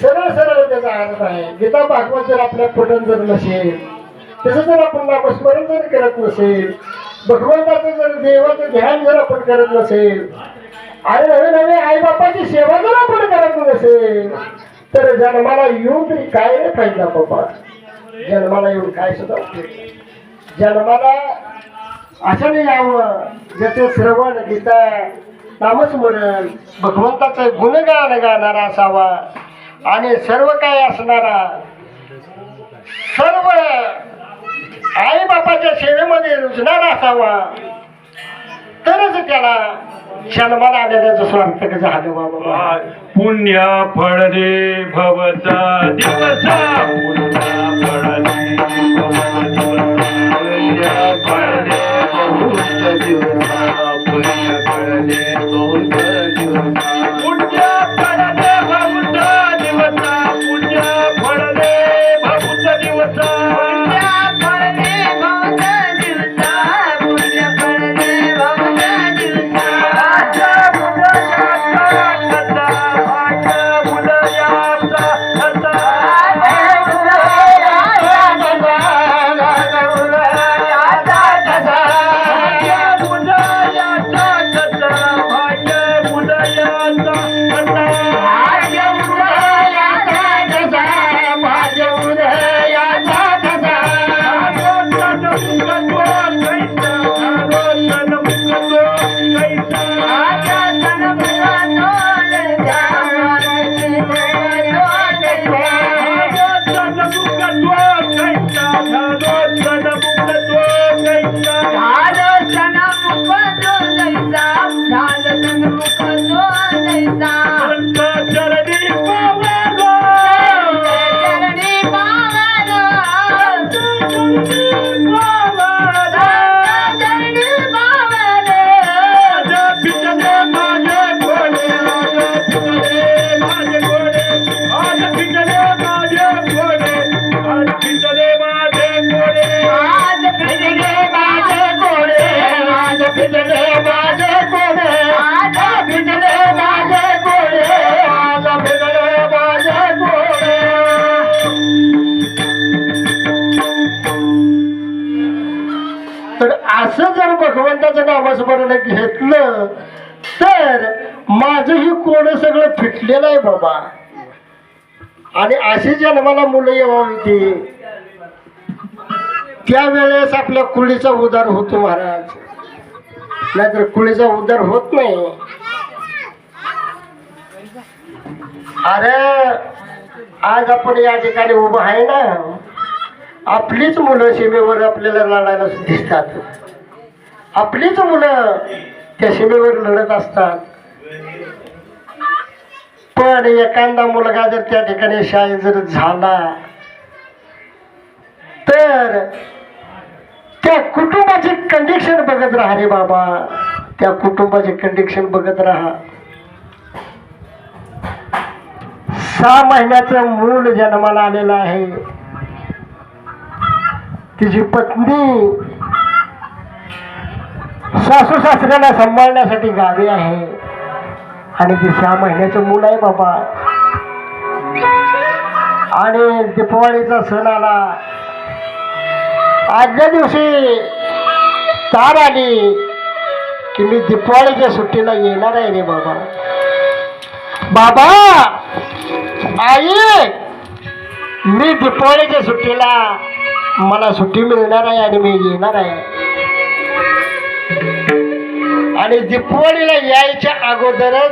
सरळ सरळ त्याचा अर्थ आहे. गीता भागवत जर आपल्या पठण जर नसेल, त्याचं जर आपण नामस्मरण जर करत नसेल, भगवंताचं जर देवाचं ध्यान जर आपण करत नसेल आणि नवे नवे आई बापाची सेवा जर आपण करत नसेल, तर जन्माला येऊन तरी काय नाही फायदा बाबा. जन्माला येऊन काय सुद्धा जन्माला असं नाही यावं ज्याचे श्रवण गीता नामस्मरण भगवंताचं गुणगान गाणारा असावा आणि सर्व काय असणारा, सर्व आई बापाच्या सेवेमध्ये रुजणारा असावा, तरच त्याला जन्माला आलेल्याचं स्वार्थ झालं बाबा. पुण्य फळ रे भवता दिवसा, पुण्य फळ रे पुण्य फळ रे बहुत दिवसा, पुण्य फळ रे बहुत दिवसा, पुण्य फळ रे भवता दिवसा, पुण्य फळ रे बहुत दिवसा, तर असं जर भगवंताचं नामस्मरण घेतलं तर माझं ही कोण सगळं फिटलेलं आहे बाबा. आणि अशी जन्माला मुलं यावी ती त्यावेळेस आपल्या कुळीचा उद्धार होतो महाराज, नाहीतर कुळीचा उद्धार होत नाही. अरे आज आपण या ठिकाणी उभं आहे ना, आपलीच मुलं सीमेवर आपल्याला लढायला दिसतात, आपलीच मुलं त्या सीमेवर लढत असतात. पण एखादा मुलगा जर त्या ठिकाणी शाळेत जर झाला तर त्या कुटुंबाची कंडिशन बघत राहा रे बाबा, त्या कुटुंबाची कंडिशन बघत राहा. 6 महिन्याचं मूल जन्माला आलेलं आहे, तिची पत्नी सासू सासऱ्याला सांभाळण्यासाठी गावी आहे आणि ती 6 महिन्याचं मूल आहे बाबा. आणि दिवाळीचा सण आला, आदल्या दिवशी तार आली की मी दिवाळीच्या सुट्टीला येणार आहे रे बाबा. बाबा आई, मी दिवाळीच्या सुट्टीला मला सुट्टी मिळणार आहे आणि मी येणार आहे. आणि दिवाळीला यायच्या अगोदरच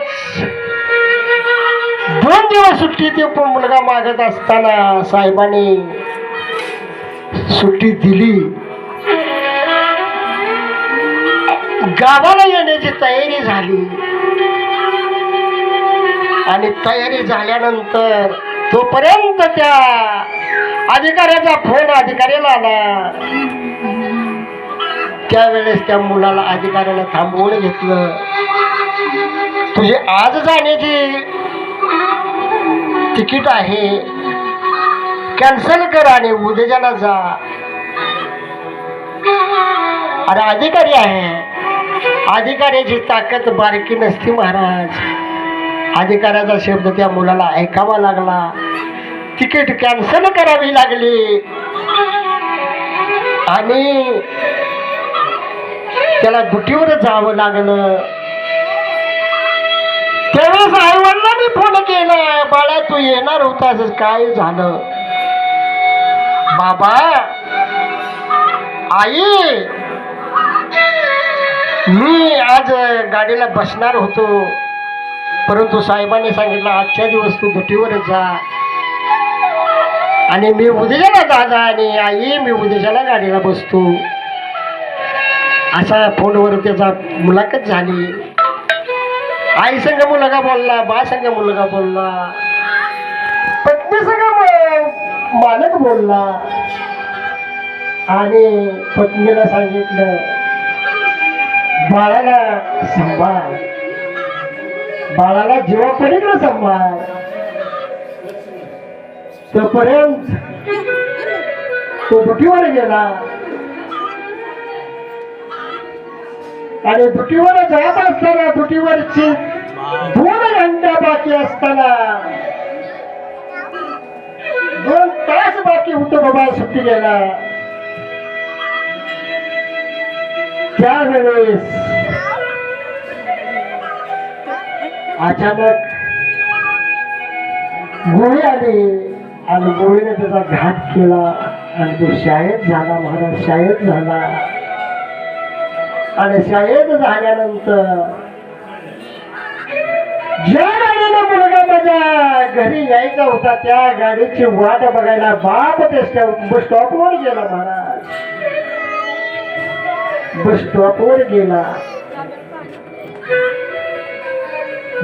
2 दिवस सुट्टी ते मुलगा मागत असताना साहेबांनी सुट्टी दिली. गावाला येण्याची तयारी झाली आणि तयारी झाल्यानंतर तोपर्यंत त्या अधिकाऱ्याचा फोन अधिकाऱ्याला आला. त्यावेळेस त्या मुलाला अधिकाऱ्याला थांबवून घेतलं. तुझी आज जाण्याची तिकीट आहे, कॅन्सल कर आणि उद्याच्याला जा. अरे अधिकारी आहे, अधिकाऱ्याची ताकद बारकी नसती महाराज. अधिकाऱ्याचा शब्द त्या मुलाला ऐकावा लागला. तिकीट कॅन्सल करावी लागली आणि त्याला दुटीवर जावं लागलं. त्यावेळेस आईवडिलांनी फोन केला, बाळा तू येणार होतास, काय झालं? बाबा, आई, मी आज गाडीला बसणार होतो, परंतु साहेबांनी सांगितलं आजच्या दिवस तू दुटीवर जा आणि मी उद्याला दादा आणि आई मी उद्याला गाडीला बसतो. असा फोनवर त्याचा मुलाखत झाली. आई संग मुलगा बोलला, बा संग मुलगा बोलला, पत्नी संग मालक बोलला आणि पत्नीला सांगितलं बाळाला सांभाळ, बाळाला जीवापलीकडे सांभाळ. तोपर्यंत तो दुटीवर गेला आणि दुटीवर जात असताना दुटीवरची 2 घंटा बाकी असताना 2 तास बाकी होतं बाबा सुट्टी गेला. त्यावेळेस अचानक गोळी आली आणि गोळीने त्याचा घात केला आणि तो शाळेत झाला. महाराज शाळेत झाला आणि शाळेत झाल्यानंतर ज्या गाडीला मुलगा माझ्या घरी यायचा होता त्या गाडीची वाट बघायला बाप त्या बस स्टॉपवर गेला. महाराज बस स्टॉपवर गेला,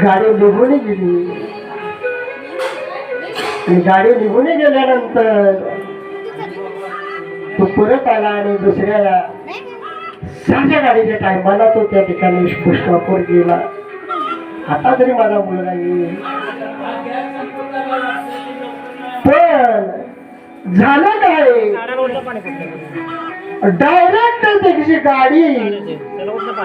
गाडी निघून गेली आणि गाडी निघून गेल्यानंतर तो परत आला आणि दुसऱ्या साध्या गाडीच्या टायमाला तो त्या ठिकाणी बस स्टॉपवर गेला. आता तरी माझा मुलगा येईल, पण झालं काय, डायरेक्ट त्याची गाडी